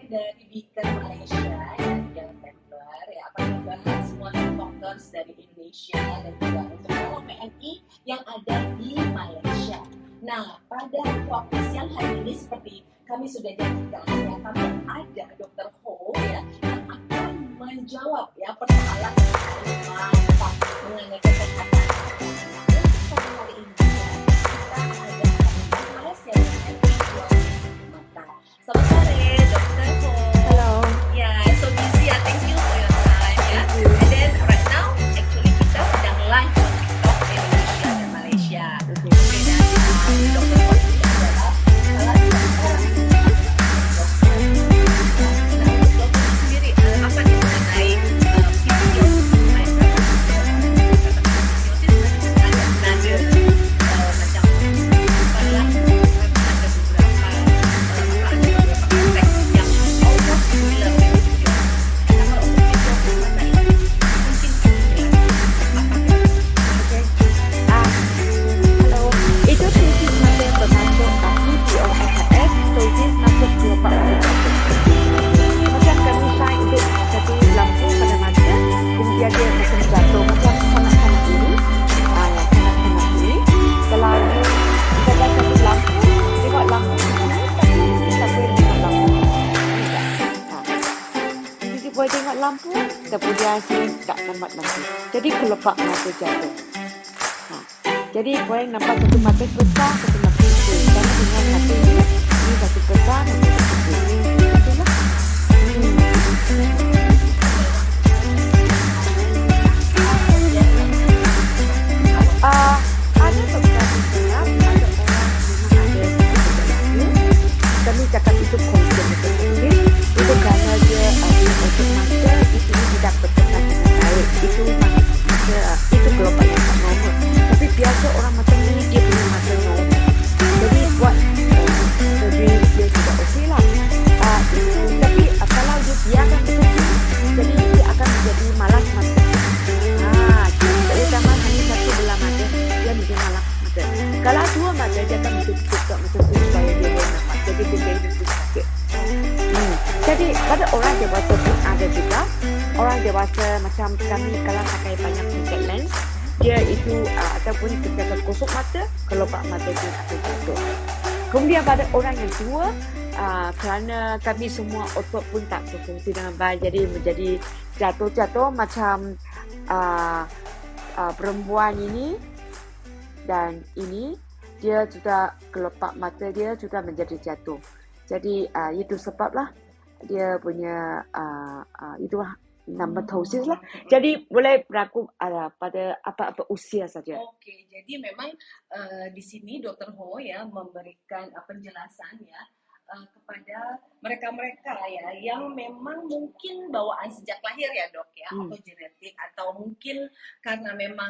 dari Beacon Malaysia yang member ya akan membahas semua talkers dari Indonesia dan juga untuk para PNI yang ada di Malaysia. Nah, pada waktu siang hari ini seperti kami sudah janjikan ya, kami ada Dr. Ho ya yang akan menjawab ya persoalan mengenai kesehatan. Untuk pada hari ini kita ada Malaysia yang mata. Selamat sore, Dr. Ho. Hello. Yeah, so busy. Thank you for your time. Yeah. Thank you. And then right now, actually kita sedang live on TikTok Indonesia dan Malaysia. Okay. Okay, dan Dr. Ho ini adalah salah satu orang dokter sendiri apa nih mengenai pisiosis ada macam Hello. Itu tesis mata yang bermasuk PTOSS, tesis masuk kelopak mata jatuh. Macam kami sign untuk satu lampu pada mata, kemudian dia macam jatuh macam kanak-kanak ini. Kanak-kanak ini. Kalau ada kita ada satu lampu, tengok lampu di sini, tapi kita boleh tengok lampu. Kita boleh tengok lampu, kemudian sini tak nampak lampu. Jadi kelopak mata jatuh. Jadi boleh nampak satu mata besar, satu mata kecil. Dan dengan mata ini satu besar, satu kecil. Itulah. Ada beberapa orang, ada orang memang ada gejala. Kami cakap itu congenital sendiri. Itu kerana dia otot mata itu tidak berkembang dengan baik. Itu gelombang yang tak normal. Tapi biasa orang macam ni dia punya mata normal. Jadi buat surgery dia sudah okey lah. Tapi kalau dia biarkan begitu, jadi dia akan menjadi malas mata. Terutama hanya satu belah mata dia menjadi malas mata. Kalau dua mata dia akan menjadi tukar macam tu supaya dia boleh nampak. Jadi dia jadi sakit. Jadi pada orang dewasa pun ada juga. Orang dewasa macam kami kalau pakai banyak contact lens, dia itu ataupun kita kosok mata, kelopak mata itu akan jatuh. Kemudian pada orang yang tua, kerana kami semua otot pun tak berfungsi dengan baik, jadi menjadi jatuh-jatuh macam perempuan ini dan ini, dia juga kelopak mata dia juga menjadi jatuh. Jadi itu sebablah dia punya itulah ptosis lah. Jadi boleh berlaku pada apa-apa usia saja. Oke, jadi memang di sini Dr. Ho ya memberikan penjelasan ya kepada mereka-mereka ya yang memang mungkin bawaan sejak lahir ya dok ya atau genetik atau mungkin karena memang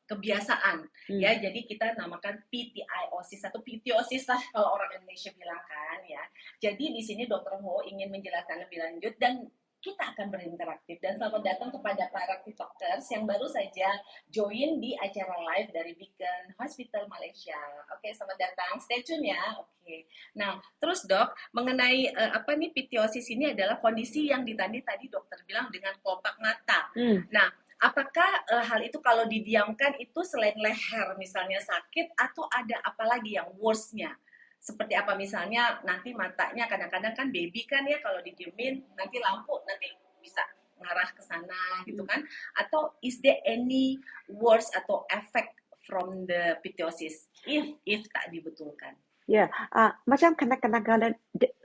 kebiasaan ya, jadi kita namakan PTIOsis atau PTOsis lah kalau orang Indonesia bilang kan ya. Jadi di sini Dr. Ho ingin menjelaskan lebih lanjut dan kita akan berinteraktif dan selamat datang kepada para TikTokers yang baru saja join di acara live dari Beacon Hospital Malaysia. Oke, selamat datang. Stay tune ya. Oke. Nah, terus dok, mengenai apa nih pitiosis ini adalah kondisi yang ditandai tadi dokter bilang dengan kelopak mata. Nah, apakah hal itu kalau didiamkan itu selain leher misalnya sakit atau ada apa lagi yang worse-nya? Seperti apa misalnya nanti matanya kadang-kadang kan baby kan ya kalau didiemin nanti lampu nanti bisa ngarah ke sana gitu kan, atau is there any worse atau effect from the pitiosis if tak dibetulkan? Ya, macam kanak-kanak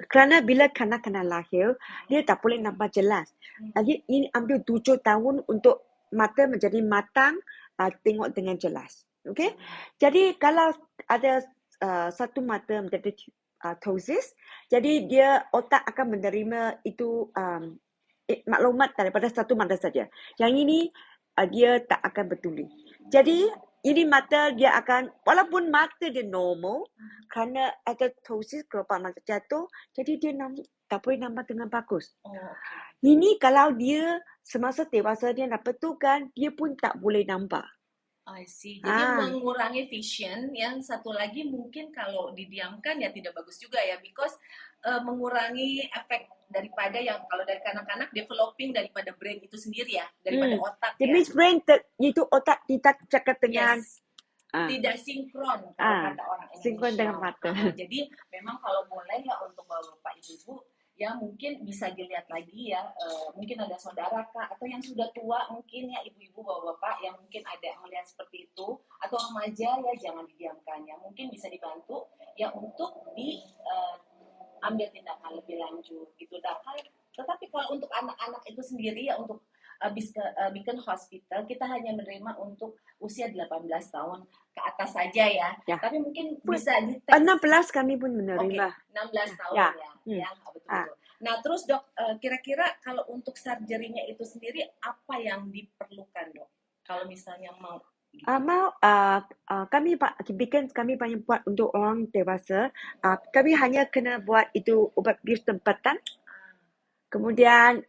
kerana bila kanak-kanak lahir dia tak boleh nampak jelas. Jadi ini ambil 7 tahun untuk mata menjadi matang, tengok dengan jelas. Okey? Jadi kalau ada satu mata menjadi ptosis, jadi dia otak akan menerima itu maklumat daripada satu mata saja. Yang ini dia tak akan betuli. Jadi ini mata dia akan, walaupun mata dia normal, kerana ada ptosis kelopak mata jatuh, jadi dia tak boleh nampak dengan bagus. Ini kalau dia semasa dewasa dia nak betulkan, dia pun tak boleh nampak. I see. Jadi Ah, mengurangi vision, yang satu lagi mungkin kalau didiamkan ya tidak bagus juga ya, because mengurangi efek daripada yang kalau dari kanak-kanak developing daripada brain itu sendiri ya, daripada hmm. otak That ya. means brain itu otak kita cakap dengan Yes, ah, tidak sinkron kalau ah, kata orang sinkron dengan Indonesia. mata. Jadi memang kalau boleh ya untuk bapak ibu ya mungkin bisa dilihat lagi ya, mungkin ada saudara kak atau yang sudah tua mungkin ya ibu-ibu bapak-bapak yang mungkin ada melihat seperti itu atau remaja ya jangan didiamkan ya mungkin bisa dibantu ya untuk ambil tindakan lebih lanjut gitu. Tetapi kalau untuk anak-anak itu sendiri ya untuk Beacon Hospital kita hanya menerima untuk usia 18 tahun ke atas saja ya. Ya, Tapi mungkin pun bisa dites. 16 kami pun Oke, menerima. 16 Ya, tahun ya. hmm. Ya, betul-betul. Nah, terus Dok, kira-kira kalau untuk surgery-nya itu sendiri apa yang diperlukan, Dok? Kalau misalnya mau gitu. Mau kami bikin kami banyak buat untuk orang dewasa. Kami hanya kena buat itu ubat bius tempatan. Kemudian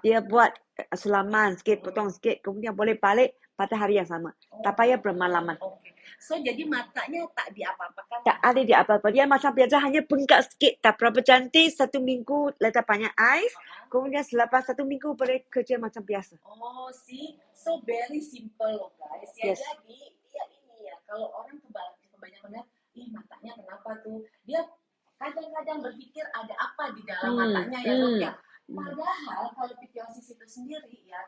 dia buat sulaman sikit, potong sikit. Kemudian boleh balik pada hari yang sama. Tak payah bermalaman. Oke. So jadi matanya tak diapa-apakan. Tak ada dia apa-apa. Dia macam biasa hanya bengkak sikit. Tak berapa cantik. 1 minggu letak banyak ais. Kemudian selepas 1 minggu boleh kerja macam biasa. Oh, see, so very simple loh guys. Ya Yes. jadi dia ini ya kalau orang kebanyakan lihat, ih matanya kenapa tuh? Dia kadang-kadang berpikir ada apa di dalam matanya ya dok ya. Padahal kalau pityiosis itu sendiri ya,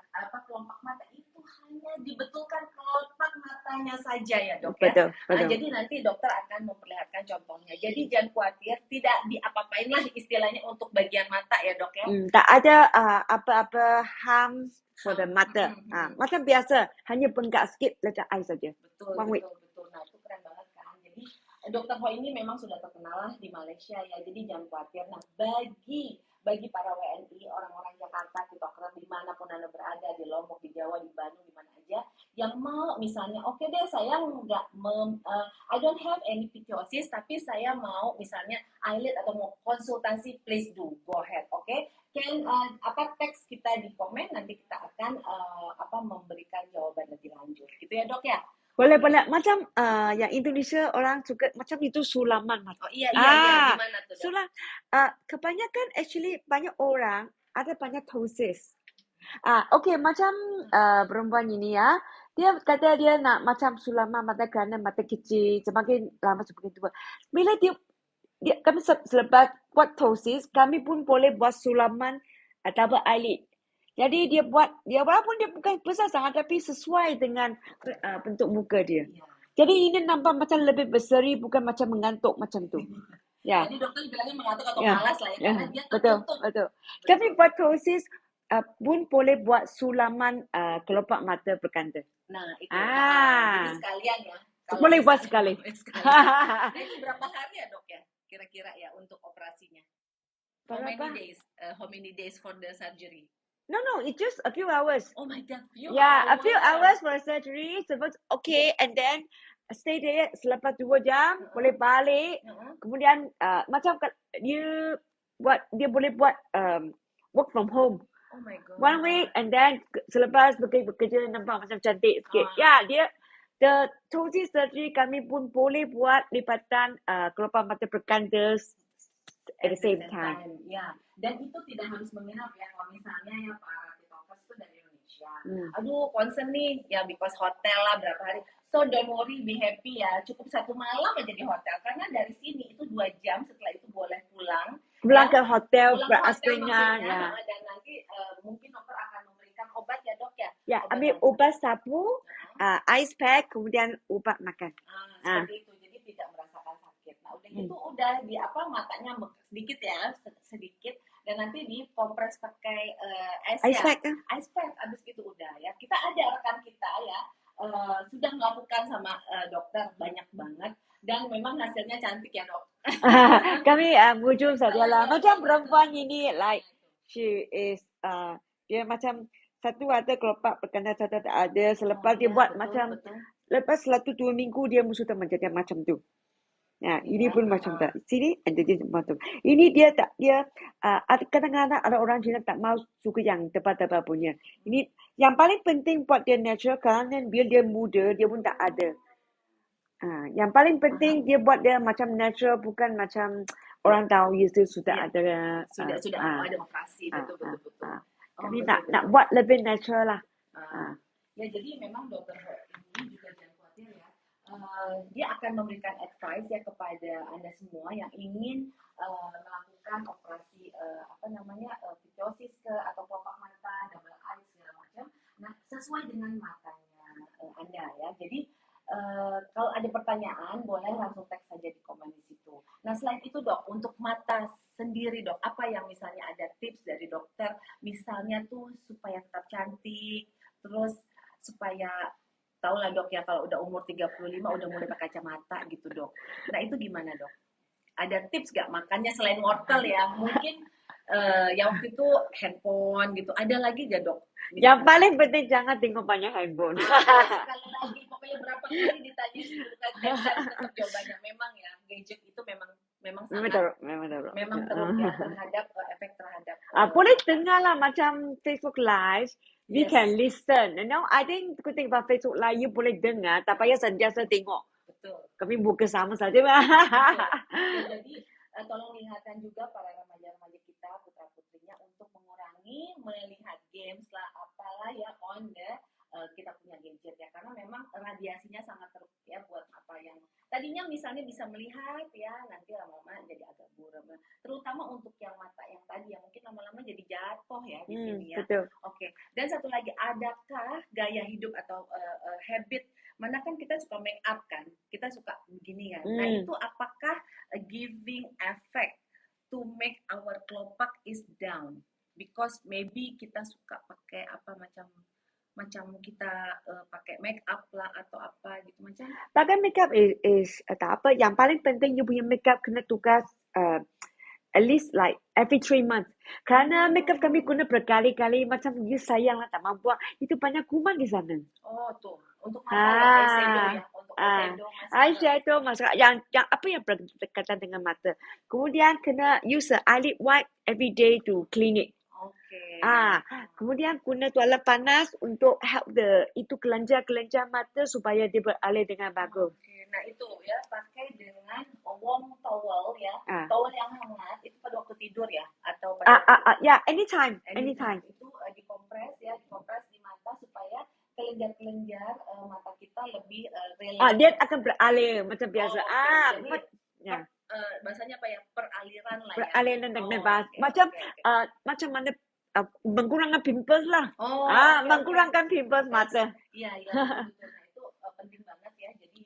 kelopak mata itu hanya dibetulkan kelopak matanya saja ya dok ya. Betul, betul. Jadi nanti dokter akan memperlihatkan contohnya. Jadi jangan khawatir, tidak diapa-apain lah istilahnya untuk bagian mata ya dok ya. Tak ada apa-apa harm for the mata. Macam biasa, hanya bengkak sikit letak air saja. Betul, betul. Nah itu keren banget kan. Jadi Dokter Ho ini memang sudah terkenal lah di Malaysia ya. Jadi jangan khawatir. Nah bagi para WNI, orang-orang Jakarta, TikToker dimanapun Anda berada, di Lombok, di Jawa, di Bandung, di mana aja, yang mau misalnya, oke deh saya nggak, I don't have any pityiosis, tapi saya mau misalnya eyelid atau mau konsultasi, please do, go ahead, oke? Can teks kita di komen, nanti kita akan memberikan jawaban lebih lanjut, gitu ya dok ya? Boleh. Macam yang Indonesia orang suka macam itu sulaman. Oh iya, gimana tuh dok? Kebanyakan actually banyak orang ada banyak ptosis. Okay, macam perempuan ini ya, dia kata dia nak macam sulaman mata kerana mata kecil, semakin lama semakin tua. Bila kami selepas buat ptosis, kami pun boleh buat sulaman double eyelid. Jadi dia walaupun dia bukan besar sangat tapi sesuai dengan bentuk muka dia. Jadi ini nampak macam lebih berseri, bukan macam mengantuk macam tu. Ya. Jadi dokter bilangnya mengantuk atau malas lah ya, karena dia tertutup. Betul. Kami buat ptosis pun boleh buat sulaman kelopak mata berkanta. Nah, itu. Jadi sekalian ya. Boleh buat sekali. Nah, ini berapa hari ya dok ya? Kira-kira ya untuk operasinya? How many days for the surgery? No, it's just a few hours. Oh my God, a few hours for surgery. Suppose okay, and then stay there selepas 2 jam, boleh balik. Kemudian macam dia boleh buat work from home. Oh my God. 1 week, and then selepas bekerja nampak macam cantik sikit. The ptosis surgery kami pun boleh buat lipatan kelopak mata berkanta at the same time. Ya, dan itu tidak harus menginap ya. Kalau misalnya ya para TikTokers itu dari Indonesia. Aduh, concern nih ya because hotel lah berapa hari. So don't worry, be happy ya. Cukup 1 malam aja di hotel karena dari sini itu 2 jam setelah itu boleh pulang. Pulang ke hotel berasrama ya. Dan nanti mungkin dokter akan memberikan obat ya dok ya. Ya, ambil obat sapu, ice pack, kemudian obat makan. Seperti itu. Jadi tidak merasakan sakit. Nah, udah itu udah di matanya sedikit ya, sedikit dan nanti dikompres pakai ice pack. Ice pack abis itu udah ya. Kita ada rekan kita ya sudah melakukan sama dokter banyak banget dan memang hasilnya cantik ya dok. Kami muncul saja lah. Macam perempuan ini like she is dia macam satu ada kelopak berkena satu tak ada. Selepas dia buat macam lepas 1-2 minggu dia sudah menjadi macam tu. Ya, ini ya. pun macam tak. Sini ada dia macam. Ini dia tak dia kadang-kadang ada orang Cina tak mau suka yang tebal-tebal punya. Ini yang paling penting buat dia natural kerana bila dia muda dia pun tak ada. Yang paling penting dia buat dia macam natural bukan macam orang tahu itu sudah Ya, ada sudah ada operasi, betul betul betul. Oh, kami betul nak betul. buat lebih natural lah. Ya, jadi memang dokter ini juga jangan khawatir ya. Dia akan memberikan advice ya kepada Anda semua yang ingin melakukan operasi pitosis atau kelopak mata, double eye segala macam. Nah, sesuai dengan matanya Anda ya. Jadi kalau ada pertanyaan boleh langsung teks saja di komen di situ. Nah, selain itu dok, untuk mata sendiri dok, apa yang misalnya ada tips dari dokter, misalnya tuh supaya tetap cantik, terus supaya tahu lah dok ya kalau udah umur 35 udah mulai pakai kacamata gitu dok. Nah itu gimana dok? Ada tips gak makannya selain wortel ya? Mungkin ya waktu itu handphone gitu. Ada lagi gak dok? Yang paling penting jangan tengok banyak handphone. Sekali lagi, pokoknya berapa kali ditanya sebelum tetap jawabannya memang ya gadget itu memang sangat memang teruk ya terhadap efek terhadap. Boleh dengar lah macam Facebook Live. We can listen. And now I think good thing about Facebook Live, you boleh dengar, tak payah sentiasa tengok. Betul. Kami buka sama saja. Ya, jadi tolong ingatkan juga para remaja-remaja kita, putra-putrinya untuk mengurangi melihat games lah, apalah ya on the kita punya gadget ya, karena memang radiasinya sangat teruk ya buat apa yang tadinya misalnya bisa melihat ya, nanti lama-lama jadi agak buram. Terutama untuk yang mata yang tadi yang mungkin lama-lama jadi jatuh ya di sini ya. Betul. Oke. Dan satu lagi, adakah gaya hidup atau habit, mana kan kita suka make up kan, kita suka begini kan. Nah itu apakah giving effect to make our kelopak is down? Because maybe kita suka pakai apa macam kita pakai make up lah atau apa gitu macam. Pakai make up is tak apa. Yang paling penting you punya make up kena tugas at least like every 3 months. Kerana make up kami guna berkali-kali macam you sayang lah tak mampu. Itu banyak kuman di sana. Oh tuh, untuk mata eyeshadow ya, untuk eyeshadow mascara yang apa yang berkaitan dengan mata. Kemudian kena use eyelid white every day to clean it. Kemudian guna tuala panas untuk help itu kelenjar-kelenjar mata supaya dia beralih dengan bagus. Nah itu ya, pakai dengan warm towel ya, towel yang hangat itu pada waktu tidur ya atau pada anytime. Itu dikompres di mata supaya kelenjar-kelenjar mata kita lebih relax. Dia akan beralih macam biasa. Bahasanya apa ya, peraliran lah ya. Peraliran dengan baik. Macam mana mengurangkan pimples lah. Mengurangkan pimples mata. Iya, betul. Nah, itu penting banget ya. Jadi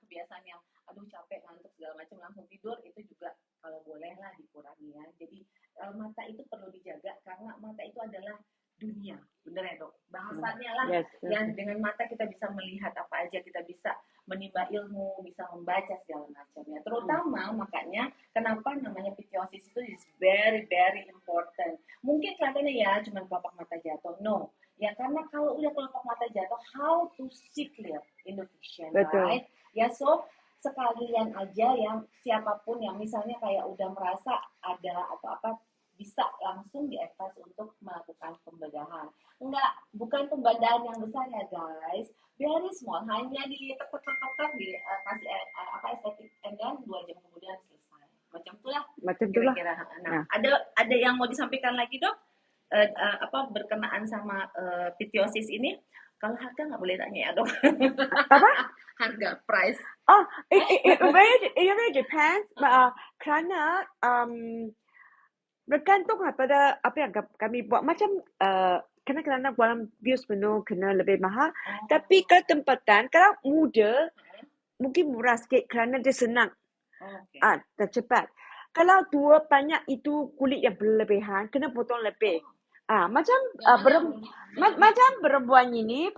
kebiasaan yang aduh capek ngantuk segala macam langsung tidur itu juga kalau boleh lah dikurangi ya. Jadi mata itu perlu dijaga karena mata itu adalah dunia, bener ya dok? Bahasanya lah, yang dengan mata kita bisa melihat apa aja, kita bisa menimba ilmu, bisa membaca segala macam ya. Terutama makanya kenapa namanya pitiosis itu is very very important. Mungkin kelihatannya ya cuma kelopak mata jatuh, no. Ya karena kalau udah kelopak mata jatuh, how to see clear in the vision, right? Ya so sekalian aja yang siapapun yang misalnya kayak udah merasa ada atau apa bisa langsung di-advise untuk melakukan pembedahan. Bukan pembedahan yang besar ya guys, very small, hanya ditek-tek dikasih estetik and then 2 jam kemudian selesai. Macam itulah. Kira-kira. Nah, ada yang mau disampaikan lagi dok? Berkenaan sama pitiosis ini? Kalau harga nggak boleh tanya ya dok. Apa? Harga, price. It really depends. Kerana bergantung pada apa yang kami buat. Macam kerana buat bius penuh kena lebih mahal. Tapi kalau tempatan, kalau muda mungkin murah sikit kerana dia senang. Tercepat. Kalau dua banyak itu kulit yang berlebihan, kena potong lebih. Macam perempuan ini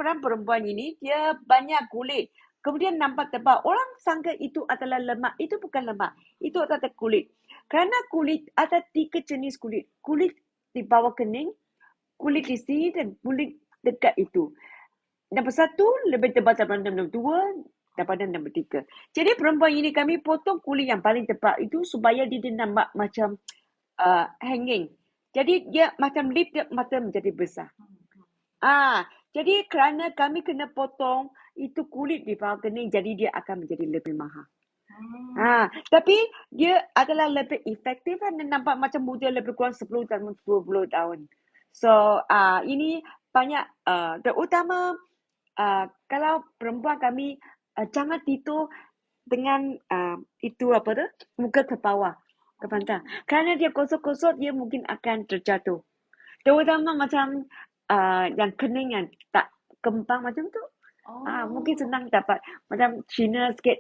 dia banyak kulit. Kemudian nampak tebal. Orang sangka itu adalah lemak. Itu bukan lemak. Itu adalah kulit. Kerana kulit ada 3 jenis kulit. Kulit di bawah kening, kulit di sini dan kulit dekat itu. Nombor 1 lebih tebal daripada nombor 2. daripada nombor 3. Jadi perempuan ini kami potong kulit yang paling tepat itu supaya dia nampak macam hanging. Jadi dia macam lip dia mata menjadi besar. Jadi kerana kami kena potong itu kulit di bawah kening, jadi dia akan menjadi lebih mahal. Tapi dia adalah lebih efektif dan nampak macam muda lebih kurang 10 tahun, 20 tahun. So, ini banyak, terutama kalau perempuan kami jangan tidur dengan itu apa tu, muka ke bawah, ke pantai. Kerana dia gosok-gosok, dia mungkin akan terjatuh. Terutama macam yang kening yang tak kembang macam tu. Mungkin senang dapat. Macam Cina sikit,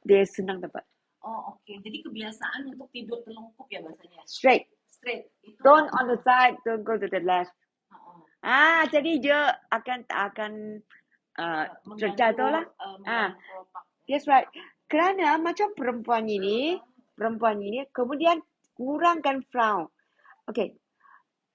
dia senang dapat. Okey. Jadi kebiasaan untuk tidur terlungkup ya bahasanya? Straight. Itu Don't on the side, don't go to the left. Jadi dia akan terjatuh lah. That's right. Kerana macam perempuan ini, kemudian kurangkan frown. Okay,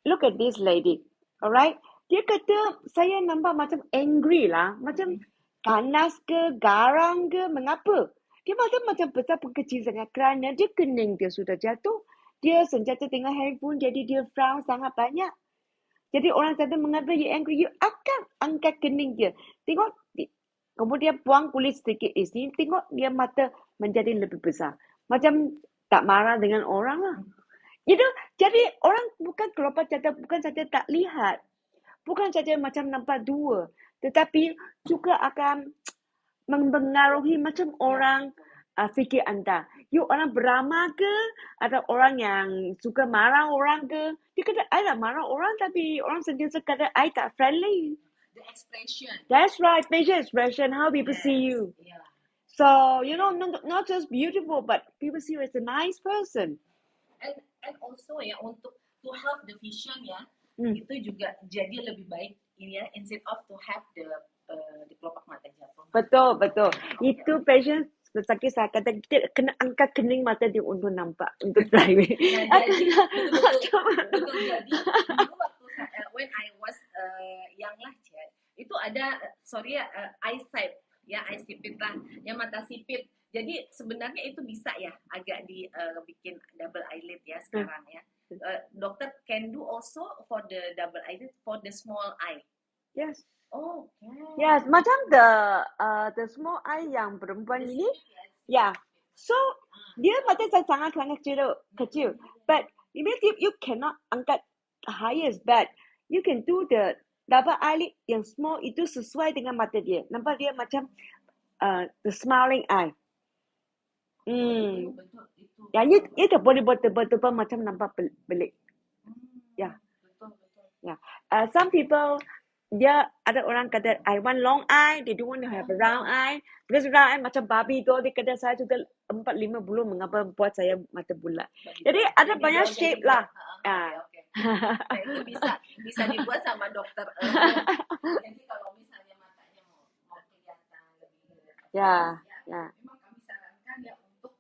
look at this lady. Alright, dia kata saya nampak macam angry lah, macam panas ke, garang ke, mengapa? Dia macam besar pun kecil sangat kerana dia kening dia sudah jatuh. Dia sentiasa tengok handphone, jadi dia frown sangat banyak. Jadi orang kata mengapa you angry, you akan angkat kening dia. Tengok, kemudian buang kulit sedikit di sini, tengok dia mata menjadi lebih besar. Macam tak marah dengan orang lah. Jadi orang bukan kelopak cacat, bukan saja tak lihat. Bukan saja macam nampak dua. Tetapi juga akan mempengaruhi macam orang fikir anda. You orang beramal ke? Ada orang yang suka marah orang ke? Dia kata, I tak marah orang tapi orang sentiasa kata, I tak friendly. The expression. That's right, facial expression, how people see you. Yeah. So, not just beautiful, but people see you as a nice person. And also ya, untuk to have the vision ya, itu juga jadi lebih baik ini ya, instead of to have the kelopak mata jatuh. Betul. Itu passion sakit saya kata kita kena angkat kening mata dia untuk nampak, untuk driving. Betul. Jadi dulu waktu when I was young lah, itu ada eye sipit ya, eye sipit lah, yang mata sipit. Jadi sebenarnya itu bisa ya agak bikin double eyelid ya sekarang ya. Dokter can do also for the double eyelid for the small eye. Yes. Oh, okay. Yes, macam the small eye yang perempuan ini. Yeah. So dia mata sangat kecil. But even if you cannot angkat highest, but you can do the double eyelid yang small itu sesuai dengan mata dia. Nampak dia macam the smiling eye. Betul. Ya, ia tak boleh buat tebal-tebal macam nampak pelik. Ya. Betul. Ya. Some people, ada orang kata, I want long eye, they don't want to have a round eye. Because round eye macam Barbie tu, dia kata saya sudah 4-5 bulan, mengapa buat saya mata bulat. Jadi ada banyak shape lah. Okay. Itu bisa dibuat sama dokter. Jadi kalau misalnya matanya mau kelihatan lebih ya. Memang kami sarankan ya untuk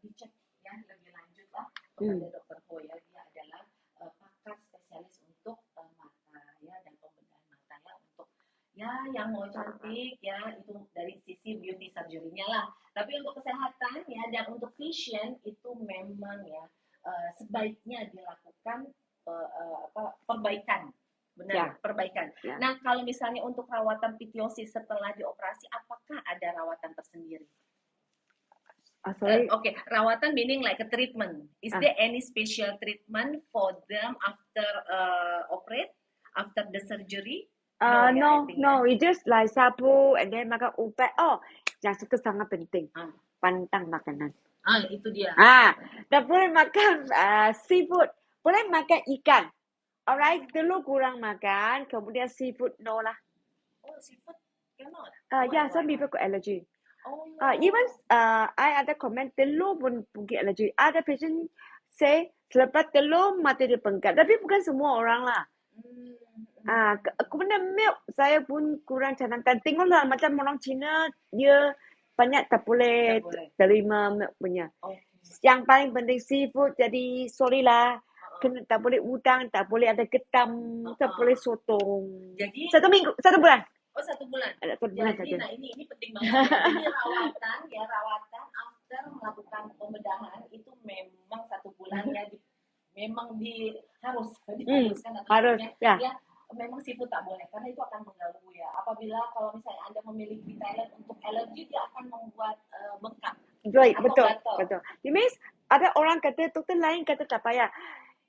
dicek ya lebih lanjut lah kepada dokter Ho ya. Dia adalah pakar spesialis untuk mata ya dan pembedahan mata ya, untuk ya yang mau cantik ya, itu dari sisi beauty surgery-nya lah. Tapi untuk kesehatan ya dan untuk vision itu memang ya sebaiknya dilakukan perbaikan. Benar, perbaikan. Ya. Nah, kalau misalnya untuk rawatan pitiosis setelah dioperasi, apakah ada rawatan tersendiri? Sorry. Okay, rawatan meaning like a treatment. Is there any special treatment for them after operate, after the surgery? No, it's just like sapu and then makan ubat. Yang itu sangat penting. Pantang makanan. Itu dia. Tak boleh makan seafood. Boleh makan ikan. Alright, telur kurang makan, kemudian seafood no lah. Oh, seafood cannot? Yeah, some people got allergy. Oh. Even I ada comment telur pun mungkin allergy. Ada patient say selepas telur mata dia bengkak. Tapi bukan semua orang lah. Kemudian milk saya pun kurang cadangkan. Tengoklah macam orang Cina dia banyak tak boleh terima milk punya. Yang paling penting seafood, jadi sorry lah. Tak boleh udang, tak boleh ada ketam, tak boleh sotong. Jadi 1 bulan. Oh, 1 bulan. Ada 1 bulan Jadi, saja. nah ini penting banget ya. Ini rawatan ya, rawatan after melakukan pembedahan itu memang 1 bulan ya. Memang diharuskan atau Harus, namanya ya. ya memang seafood tak boleh karena itu akan mengganggu ya. Apabila kalau misalnya Anda memiliki talent untuk alergi dia akan membuat bengkak Right, atau betul, gatal. betul. It means ada orang kata, doktor lain kata tak payah.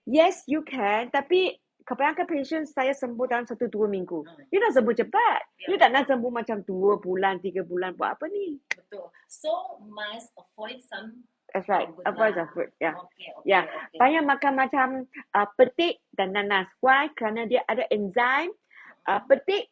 Yes, you can, tapi kebanyakan patient saya sembuh dalam 1-2 minggu. You nak sembuh cepat. Ya, You tak nak sembuh macam 2 bulan, 3 bulan. Buat apa ni? betul. So, must avoid some That's right. food Avoid the lah. food. Yeah. Okay. Ya, banyak makan macam petik dan nanas. Why? Kerana dia ada enzim. Petik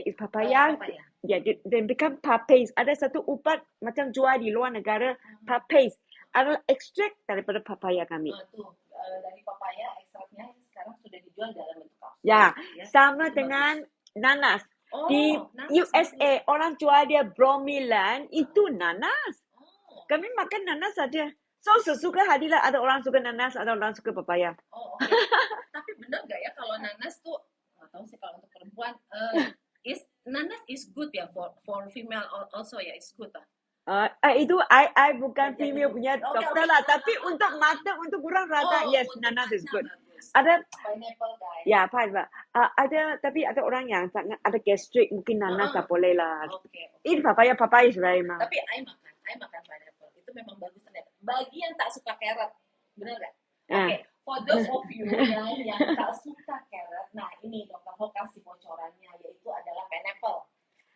is papaya. Ya, dia become papace. Ada satu ubat macam jual di luar negara, papace. Adalah ekstrak daripada papaya kami. Dari papaya, ekstraknya sekarang sudah dijual dalam bentuk kapsul. Ya, sama itu dengan nanas. Oh, Di nanas USA, orang jual dia bromilan, itu nanas. Oh. Kami makan nanas saja. So, sesuka hadilah. Ada orang suka nanas, ada orang suka papaya. Oh, okay. Tapi benar gak ya kalau nanas tuh, nggak tahu sih kalau untuk perempuan, nanas is good ya for female also ya, is good lah. Itu I bukan female punya doktor lah, tapi untuk mata, untuk kurang rata, yes, nanas is good. Ada pineapple guys. Ya, pineapple. Tapi ada orang yang sangat ada gastrik, mungkin nanas tak boleh lah. Okay. Ini papaya is very mahal. Tapi I makan pineapple. Itu memang bagus ternyata. Bagi yang tak suka carrot, benar nggak? Oke, for those of you yang tak suka carrot, nah ini Dr. Ho kasih bocorannya, yaitu adalah pineapple.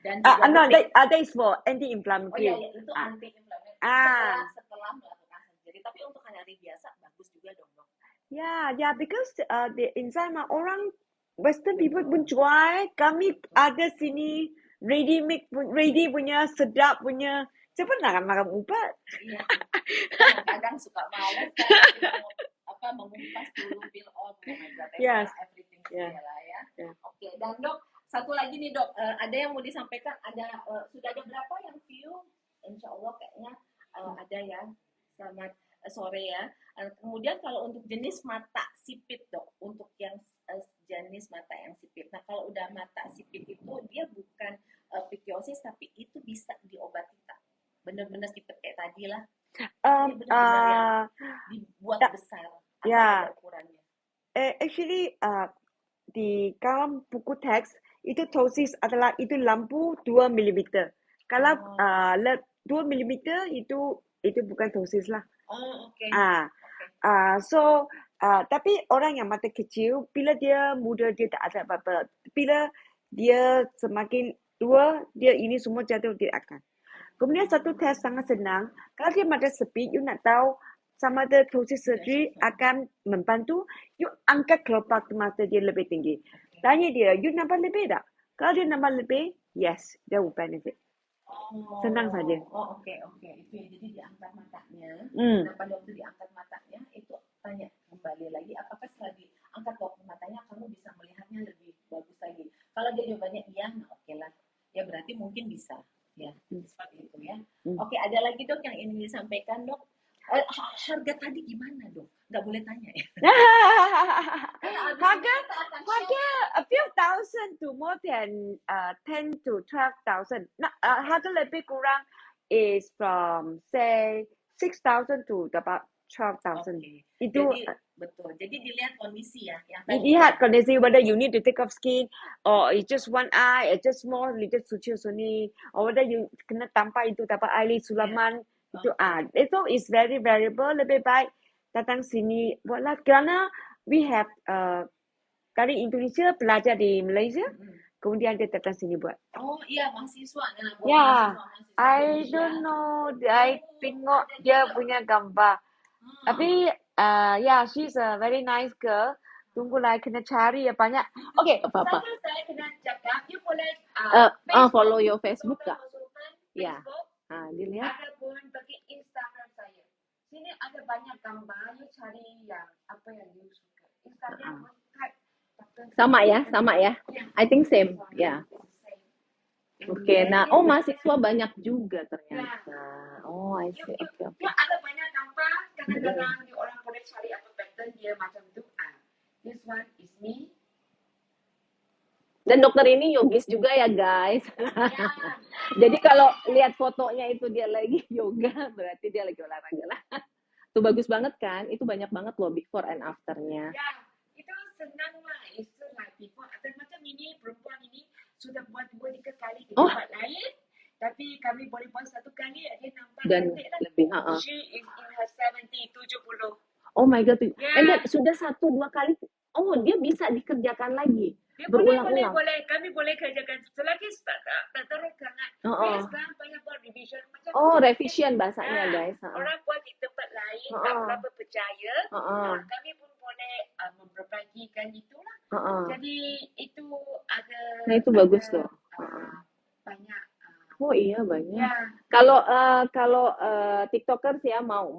Dan that is for anti-inflammatory. Oh iya, itu anti-inflammatory. Setelah melakukan surgery. Tapi untuk hari biasa bagus juga dong, Dok. Yeah, because the inside orang Western people pun jual, kami ada sini ready punya, sedap punya. Siapa nak makan ubat? Iya. Kadang suka malas kan mengumpas dulu bill on yes. everything lah ya. Oke, dan Dok, satu lagi nih Dok, ada yang mau disampaikan, sudah ada berapa yang view? Insya Allah kayaknya ada ya. Selamat sore ya. Kemudian kalau untuk jenis mata sipit Dok, untuk yang jenis mata yang sipit. Nah kalau udah mata sipit itu dia bukan pityiosis tapi itu bisa diobati tak? Bener-bener dipetik tadi lah. Bener-bener dibuat besar. Ya. Ukurannya. Actually di dalam buku teks itu ptosis adalah itu lampu 2 mm. Kalau 2 mm itu bukan ptosis lah. Oh, oke. So tapi orang yang mata kecil, bila dia muda dia tak ada apa-apa. Bila dia semakin tua, dia ini semua jatuh dia akan. Kemudian satu tes sangat senang. Kalau dia mata sipit, you nak tahu sama ada ptosis surgery akan membantu, you angkat kelopak mata dia lebih tinggi. Tanya dia, you nampak lebih tak? Kalau dia nampak lebih, yes, dia will benefit. Senang saja. Oh, oke. Itu ya, jadi diangkat matanya. Nah, pada waktu diangkat matanya, itu tanya kembali lagi, apakah setelah diangkat kelopak matanya, kamu bisa melihatnya lebih bagus lagi? Kalau dia jawabannya iya, nah oke lah. Ya berarti mungkin bisa. Ya, seperti itu ya. Oke, ada lagi Dok yang ingin disampaikan Dok? Harga tadi gimana Dok? Nggak boleh tanya ya. harga a few thousand to more than 10 to 12,000. Nah, harga lebih kurang is from say 6,000 to about 12,000. Itu betul. Jadi dilihat kondisi ya. Dilihat kondisi whether you need to take off skin or it's just one eye, it's just small little suture sini, or whether you kena tanpa itu dapat eyelid sulaman itu itu is very variable. Lebih baik datang sini buatlah kerana we have dari Indonesia belajar di Malaysia, kemudian dia datang sini buat. Oh iya, mahasiswa. I don't know. I tengok dia punya gambar. Tapi she's a very nice girl. Tunggulah kena cari ya banyak. Okay, apa-apa. Saya kena cakap, you boleh follow your Facebook tak? Ya. Dilihat. Ada pun bagi Instagram saya. Sini ada banyak gambar, you cari yang apa yang you suka. Instagram sama ya. I think same, ya. Oke, nah, mahasiswa banyak juga ternyata. Oh, I see. Oke. Ya, ada banyak gambar, kadang-kadang orang boleh cari apa pattern dia macam itu. This one is me. Dan dokter ini yogis juga ya guys. Ya, Jadi kalau lihat fotonya itu dia lagi yoga, berarti dia lagi olahraga lah. Tuh bagus banget kan? Itu banyak banget loh before and afternya. ya, itu senang lah. Itu lah before. Atau macam ini perempuan ini sudah buat 2-3 kali di Oh, tempat lain. Tapi kami boleh buat 1 kali, dia nampak dan cantik lah. lebih, She is in her 70, 70. Oh my god. And then Ya, sudah 1-2 kali. Oh, dia bisa dikerjakan lagi. dia boleh, Berulang-ulang. kami boleh kerjakan. Selagi tak terus sangat. Dia Oh, sekarang banyak buat revision macam oh, revision bahasanya ah, guys. orang buat di tempat lain tak berapa percaya. Kami pun boleh memperbaikikan itulah. Jadi itu ada Nah, itu bagus tuh. banyak. Oh iya banyak. Ya, Kalau TikTokers ya mau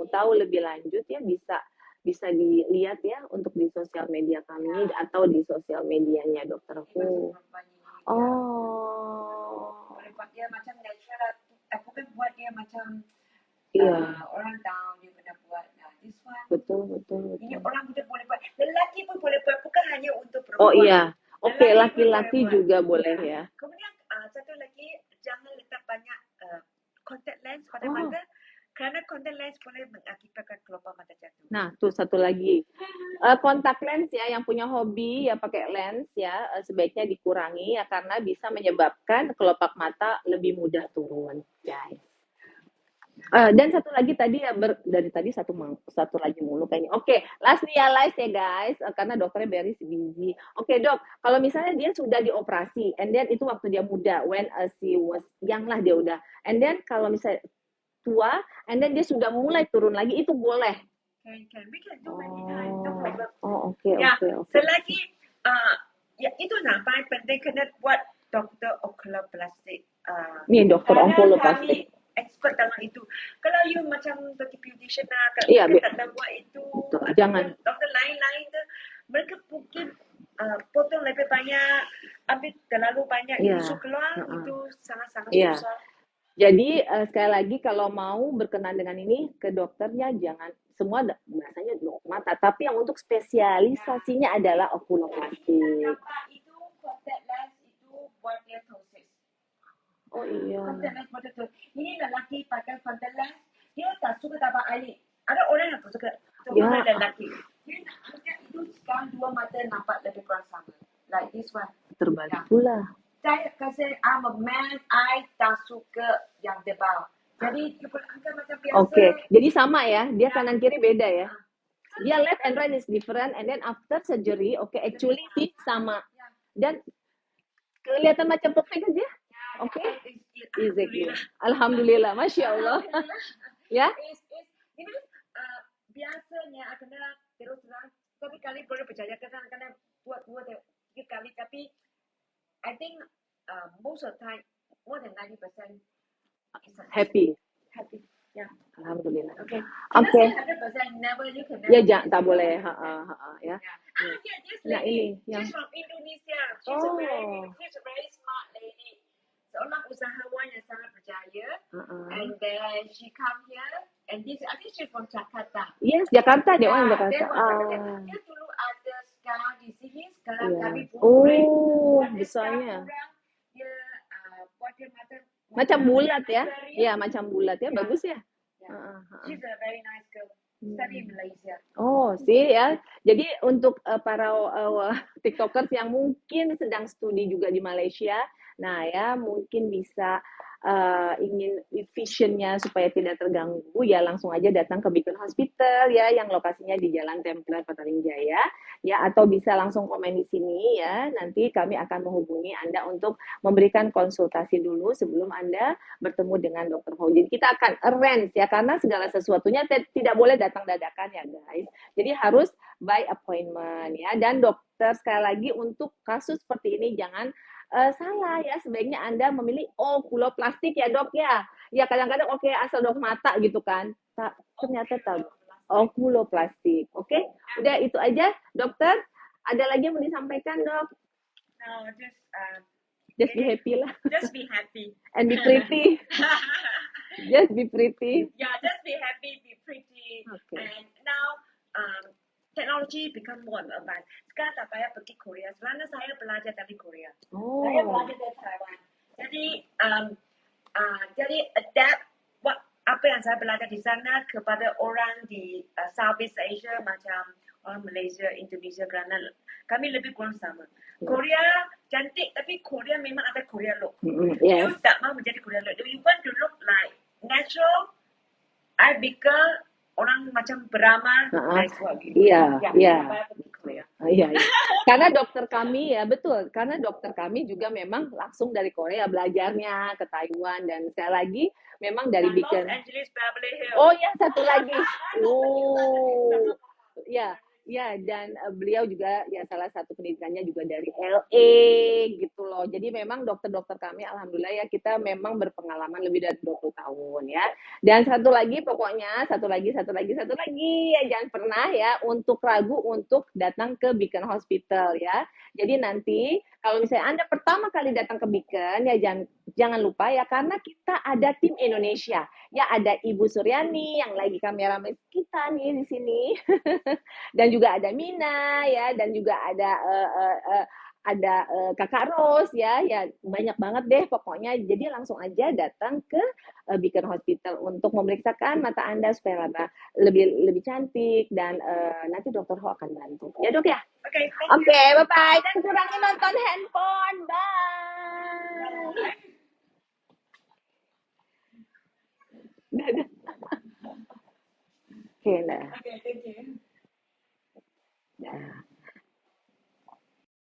tahu lebih lanjut ya bisa dilihat ya untuk di sosial media kami atau di sosial medianya Dokter ini macam Hu. perempuan ini. Ya, Oh, boleh buat dia macam natural. Bukan buat dia macam iya, orang tahu dia pernah buat. This one. betul. Ini orang kita boleh buat. Lelaki pun boleh buat. Bukan hanya untuk perempuan. Oh iya, oke Lelaki pun laki-laki boleh buat. juga boleh ya. Kemudian satu lagi, jangan letak banyak contact lens pada Oh. mata. Kerana contact lens boleh mengakibatkan kelopak mata jatuh. Nah, tuh satu lagi. Kontak lens ya, yang punya hobi ya pakai lens ya, sebaiknya dikurangi ya karena bisa menyebabkan kelopak mata lebih mudah turun, guys. Dan satu lagi tadi ya dari tadi satu lagi mulu kayaknya. Oke, last nih ya guys, karena dokternya very busy. Oke dok, kalau misalnya dia sudah dioperasi, and then itu waktu dia muda, when she was young lah dia udah, and then kalau misalnya tua, and then dia sudah mulai turun lagi, itu boleh. Can. We can do many times. No problem. Oh, oke. Selagi ya itu paling penting kena buat dokter okuloplastik. Nih dokter Karena okuloplastik. kami expert dalam itu. Kalau you macam pergi beautician Iya, tak tahu buat itu. betul, ataupun jangan. Dokter lain-lain tu, mereka mungkin potong lebih banyak, ambil terlalu banyak Iya. isu keluar, itu sangat-sangat Iya. susah. Jadi sekali lagi kalau mau berkenan dengan ini ke dokternya jangan semua bahasanya dokter mata, tapi yang untuk spesialisasinya adalah okuloplastik. Itu contact lens itu buat dia ptosis. Oh iya. Contact lens buat dia. Ini lelaki pakai contact lens, dia tak suka dapat air. Ada orang yang tak suka. Terutama lelaki. Dia nak angkat itu sekarang 2 mata nampak lebih kurang sama. Like this one. Terbalik pula. Saya kasi I'm a man, I tak suka yang tebal. Jadi dia boleh angkat macam biasa. Oke, jadi sama ya, dia kanan kiri beda ya. Dia left and right is different, and then after surgery, actually sih sama. Dan kelihatan macam perfect aja. Oke. Exactly. Alhamdulillah, masya Allah. Ya. Ini biasanya akan terus terang, tapi kali boleh percaya karena buat 2-3 kali, tapi I think most of the time, more than 90% is Happy. Yeah. Alhamdulillah. Okay. Oke. 100% never, you can never. Ya jangan tak boleh, ya. This Nah lady, ini yang she's from Indonesia. She's a very smart lady. Seorang usahawan yang sangat berjaya. And then she come here, and I think she's from Jakarta. Yes, Jakarta dia orang Jakarta. Dia dulu ada sekarang di sini, sekarang kami pun besarnya. Dia buat dia macam bulat ya. Iya, macam bulat ya. Bagus ya. She's a very nice girl. Study in Malaysia. Oh, sih ya. Jadi untuk para TikTokers yang mungkin sedang studi juga di Malaysia, nah ya mungkin bisa ingin visionnya supaya tidak terganggu ya langsung aja datang ke Beacon Hospital ya yang lokasinya di Jalan Templar Petaling Jaya ya atau bisa langsung komen di sini ya nanti kami akan menghubungi Anda untuk memberikan konsultasi dulu sebelum Anda bertemu dengan Dr. Ho. Jadi kita akan arrange ya karena segala sesuatunya tidak boleh datang dadakan ya guys. Jadi harus by appointment ya dan dokter sekali lagi untuk kasus seperti ini jangan salah ya sebaiknya Anda memilih okuloplastik ya dok ya kadang-kadang asal dok mata gitu kan ternyata tahu okuloplastik oke udah itu aja dokter ada lagi yang mau disampaikan dok? No, just be happy lah just be happy and be pretty just be pretty yeah just be happy be pretty and now teknologi become more advanced. Sekarang tak payah pergi Korea. Sebenarnya saya belajar dari Korea. Saya Oh. belajar dari Taiwan. Jadi adapt apa yang saya belajar di sana kepada orang di Southeast Asia macam orang Malaysia, Indonesia kerana kami lebih kurang sama. Korea cantik tapi Korea memang ada Korea look. Yes. You tak mahu menjadi Korea look. You want to look like natural. I bika orang macam beramal. Nice work. Iya, iya. Tak payah pergi Korea. Iya, iya. Karena dokter kami ya betul, karena dokter kami juga memang langsung dari Korea belajarnya ke Taiwan dan sekali lagi memang dari Los Beacon. Angeles, Beverly Hills. Oh ya satu lagi. Oh, ya, ya dan beliau juga ya salah satu pendidikannya juga dari LA gitu loh. Jadi memang dokter-dokter kami alhamdulillah ya kita memang berpengalaman lebih dari 20 tahun ya. Dan satu lagi pokoknya satu lagi ya jangan pernah ya untuk ragu untuk datang ke Beacon Hospital ya. Jadi nanti kalau misalnya Anda pertama kali datang ke Beacon ya jangan lupa ya karena kita ada tim Indonesia. Ya ada Ibu Suryani yang lagi kameramen kita nih di sini. Dan juga ada Mina ya dan juga ada Kakak Rose ya banyak banget deh pokoknya jadi langsung aja datang ke Beacon Hospital untuk memeriksakan mata Anda supaya lebih cantik dan nanti dokter Ho akan bantu ya dok ya. Oke, bye bye dan kurangi nonton handphone, bye. Dadah. Oke, nah. Okay, thank you.